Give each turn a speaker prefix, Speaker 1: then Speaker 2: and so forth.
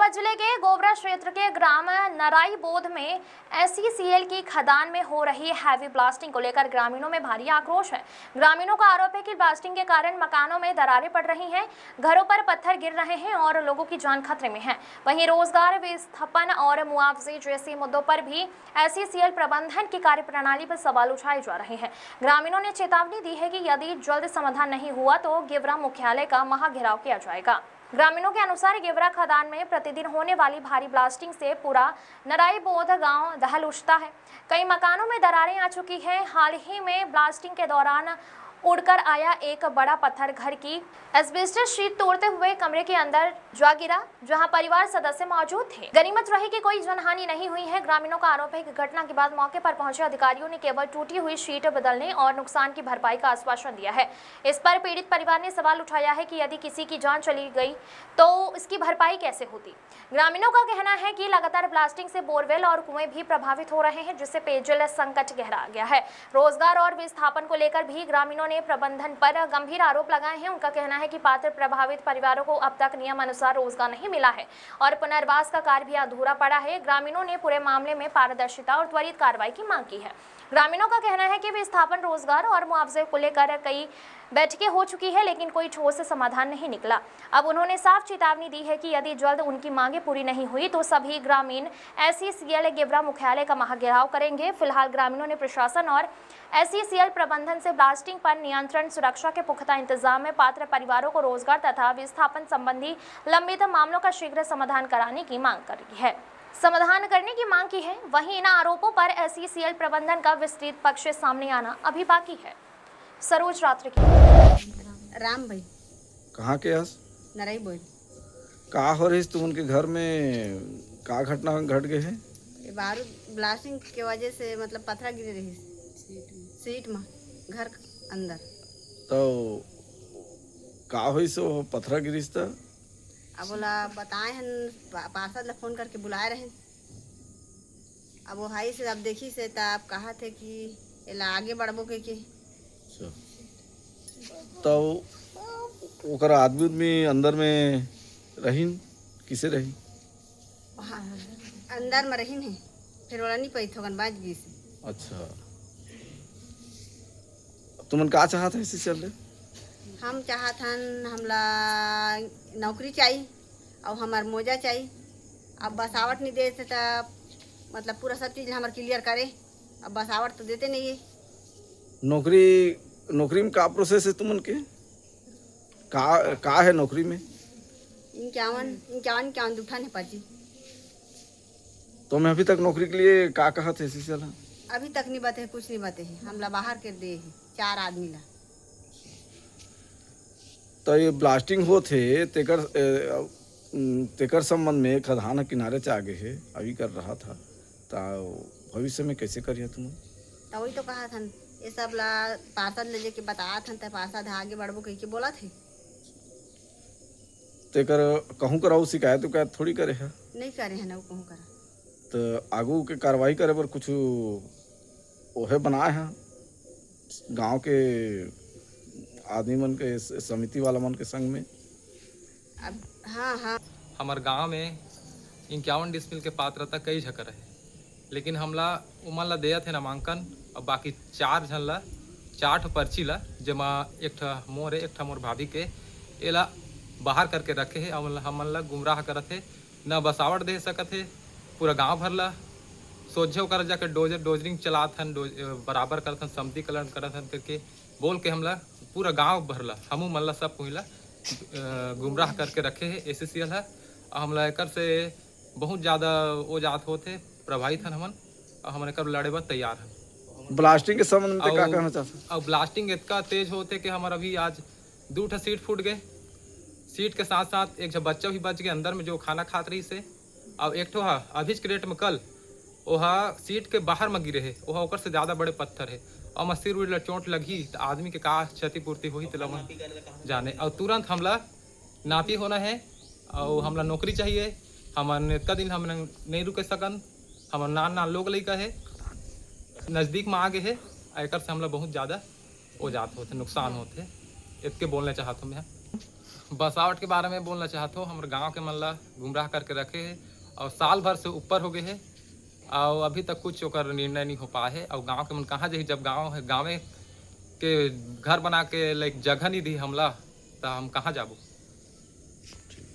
Speaker 1: जिले के गोबरा क्षेत्र के ग्राम नराई बोध में SCCL की खदान में हो रही हैवी ब्लास्टिंग को लेकर ग्रामीणों में भारी आक्रोश है। ग्रामीणों का आरोप है कि ब्लास्टिंग के कारण मकानों में दरारें पड़ रही हैं, घरों पर पत्थर गिर रहे हैं और लोगों की जान खतरे में है। वहीं रोजगार, विस्थापन और मुआवजे जैसे मुद्दों पर भी SCCL प्रबंधन की कार्यप्रणाली पर सवाल उठाए जा रहे हैं। ग्रामीणों ने चेतावनी दी है कि यदि जल्द समाधान नहीं हुआ तो गेवरा मुख्यालय का महाघेराव किया जाएगा। ग्रामीणों के अनुसार गेवरा खदान में प्रतिदिन होने वाली भारी ब्लास्टिंग से पूरा नराई बोध गांव दहल उठता है। कई मकानों में दरारें आ चुकी हैं। हाल ही में ब्लास्टिंग के दौरान उड़कर आया एक बड़ा पत्थर घर की एस्बेस्टस शीट तोड़ते हुए कमरे के अंदर जा गिरा, जहां परिवार सदस्य मौजूद थे। गनीमत रही कि कोई जनहानि नहीं हुई है। ग्रामीणों का आरोप है कि घटना के बाद मौके पर पहुंचे अधिकारियों ने केवल टूटी हुई शीट बदलने और नुकसान की भरपाई का आश्वासन दिया है। इस पर पीड़ित परिवार ने सवाल उठाया है कि यदि किसी की जान चली गई तो इसकी भरपाई कैसे होती। ग्रामीणों का कहना है कि लगातार ब्लास्टिंग से बोरवेल और कुएं भी प्रभावित हो रहे हैं, जिससे पेयजल संकट गहरा गया है। रोजगार और विस्थापन को लेकर भी ग्रामीणों ने प्रबंधन पर गंभीर आरोप लगाए हैं। उनका कहना है कि पात्र प्रभावित परिवारों को अब तक नियम अनुसार रोजगार नहीं मिला है और पुनर्वास का कार्य भी अधूरा पड़ा है। ग्रामीणों ने पूरे मामले में पारदर्शिता और त्वरित कार्रवाई की मांग की है। ग्रामीणों का कहना है कि विस्थापन, रोजगार और मुआवजे को लेकर कई बैठकें हो चुकी है, लेकिन कोई ठोस समाधान नहीं निकला। अब उन्होंने साफ चेतावनी दी है कि यदि जल्द उनकी मांगें पूरी नहीं हुई तो सभी ग्रामीण SCCL गेवरा मुख्यालय का महाघेराव करेंगे। फिलहाल ग्रामीणों ने प्रशासन और SCCL प्रबंधन से ब्लास्टिंग पर नियंत्रण, सुरक्षा के पुख्ता इंतजाम में पात्र परिवारों को रोजगार तथा विस्थापन संबंधी लंबित मामलों का शीघ्र समाधान करने की मांग की है। वहीं इन आरोपों पर SCCL प्रबंधन का विस्तृत पक्ष सामने आना अभी बाकी है। सरोज रात्रि की
Speaker 2: राम भाई
Speaker 3: कहाँ के हस?
Speaker 2: नराई बोल
Speaker 3: का हो रही तुम उनके घर में? का घटना घट गए है?
Speaker 2: बारू ब्लास्टिंग के वजह से मतलब पत्थर गिरे रही सीट में घर अंदर।
Speaker 3: तो का हुई सो पत्थर गिरिस? तो
Speaker 2: अब बोला बताए हैं, पार्षद ला फोन करके बुलाए रहे। अब वो हाई से अब देखी से तब कहा थे कि एला आगे बढ़बो के
Speaker 3: तो ओकर आदमी अंदर में रहीन किसे रही?
Speaker 2: हाँ, अंदर में रहीन है, फिर वाला नहीं पैथ होगन बाज गई से।
Speaker 3: अच्छा, तुमन का चाहत है इसी चल रहे?
Speaker 2: हम चाहत हन हमला नौकरी चाहिए और हमार मोजा चाहिए। अब बसावट नहीं देते तब मतलब पूरा सब चीज़ हमार क्लियर करे। अब बसावट तो देते नहीं है।
Speaker 3: नौकरी में का प्रोसेस है तुमन के? का है नौकरी में?
Speaker 2: इक्यावन दुठान है पर्ची।
Speaker 3: तो मैं अभी तक नौकरी के लिए का कहा थे इसी चला?
Speaker 2: अभी तक नहीं बते, कुछ नहीं बते है। हमला बाहर कर दे है 4 आदमी ला।
Speaker 3: तो ये ब्लास्टिंग हो थे तेकर संबंध में खदान किनारे से आगे है अभी कर रहा था, तो भविष्य में कैसे करिए तुम?
Speaker 2: तो वही तो कहा था ये सब ला पार्षद ले लेके बताया था, तो पार्षद आगे बढ़बो कह के बोला थे।
Speaker 3: तेकर कहूँ कराऊ शिकायत उकायत थोड़ी करे है?
Speaker 2: नहीं करे है ना वो कहूँ करा।
Speaker 3: तो आगू के कार्रवाई करे पर कुछ ओहे बनाए हैं गांव के आदमी मन के समिति वाला मन के संग में?
Speaker 2: अब हाँ
Speaker 4: हमारे गांव में 51 डिसमिल के पात्रता कई झकर है, लेकिन हमला उमन ला दिया थे नामांकन और बाकी 4 झन ला 4 पर्ची ला जमा एक मोर है, एक मोर भाभी के एला बाहर करके रखे है। हमन ला गुमराह करत है, न बसावट दे सकत है। पूरा गांव भर ला सोझे कर जाकर डोजरिंग चलात हन, बराबर करत हन, समतीकरण करत हन करके बोल के हमला पूरा गांव भर ला हमू मन ला सब पहिला गुमराह करके रखे है। SCCL है हमला एकर से बहुत ज़्यादा वो जात होते प्रभावित हन हमन, और हमन एकर लड़े बर तैयार हन।
Speaker 3: ब्लास्टिंग के संबंध में क्या कहना चाहते?
Speaker 4: अब ब्लास्टिंग इतना तेज होते कि हमारा अभी आज 2 सीट फूट गए। सीट के साथ साथ एक बच्चा भी बच गया अंदर में जो खाना खात रही से। अब एक ठो अभी क्रेट में कल वह सीट के बाहर में गिरे है, वह ओकर से ज़्यादा बड़े पत्थर है और मैं सिर उड़ चोट लगी तो आदमी के का क्षतिपूर्ति हुई तो जाने। और तुरंत हमला नापी होना है और हमला नौकरी चाहिए। हमन इतना दिन हम नहीं रुके सकन, हमर नान लोग लड़का है नज़दीक में आगे है, एक से हमला बहुत ज़्यादा वो जात होते नुकसान होते। इसके बोलना चाहता हूँ मैं। बसावट के बारे में बोलना चाहता हूँ। हमारे गांव के मन ला गुमराह करके रखे है और साल भर से ऊपर हो गए है और अभी तक कुछ ओकर निर्णय नहीं हो पाए है। और गांव के मन कहाँ जाही जब गाँव के घर बना के लाइक जगह नहीं दी हमला, तो हम कहाँ जाबो।